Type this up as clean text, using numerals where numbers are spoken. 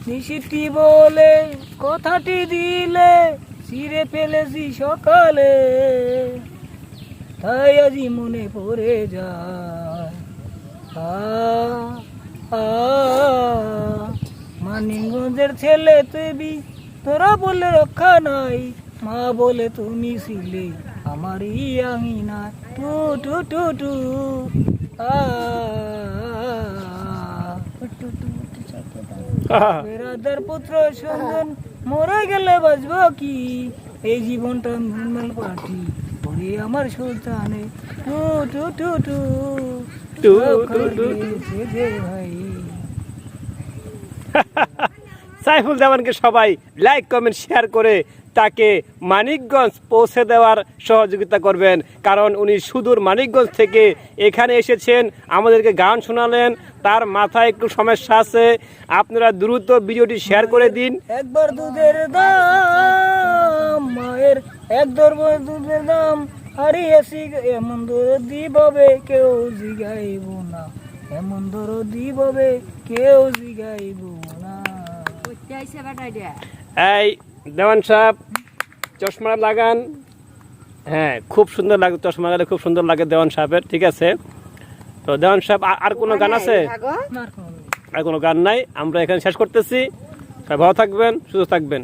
নিশিটি বলে কথাটি দিলে চিরে ফেলেছি সকালে, তাই আজি মনে পড়ে যায়। মানিকগঞ্জের ছেলে তুই, তোরা বলে রক্ষা নাই, মা বলে তুমি ছিলে আমারই আঙিনা, টু টু টু টু বেরাদার পুত্র সন্তান মরে গেলে বাঁচবো কি, এই জীবনটা নর্মাল পার্টি ওরে আমার সুলতানে, টু টু টু টু টু টু টু ভাই। সাইফুল জামানকে সবাই লাইক কমেন্ট শেয়ার করে তাকে মানিকগঞ্জ পৌঁছে দেওয়ার সহযোগিতা করবেন, কারণ উনি সুদূর মানিকগঞ্জ থেকে এখানে এসেছেন, আমাদেরকে গান শোনালেন, তার মাথায় একটু সমস্যা আছে। আপনারা দ্রুত ভিডিওটি শেয়ার করে দিন। একবার দুধের দাম মায়ের এক দরব দুধের দাম হারিয়েছি, এমন দরদি ভাবে কেউ জিগাইব না, এমন দরদি ভাবে কেউ জিগাইব না। এই দেওয়ান সাহেব চশমা লাগান। হ্যাঁ, খুব সুন্দর লাগে, চশমা লাগালে খুব সুন্দর লাগে দেওয়ান সাহেবের। ঠিক আছে, তো দেওয়ান সাহেব আর কোনো গান আছে? আর কোনো গান নাই, আমরা এখানে শেষ করতেছি। সবাই ভালো থাকবেন, সুস্থ থাকবেন।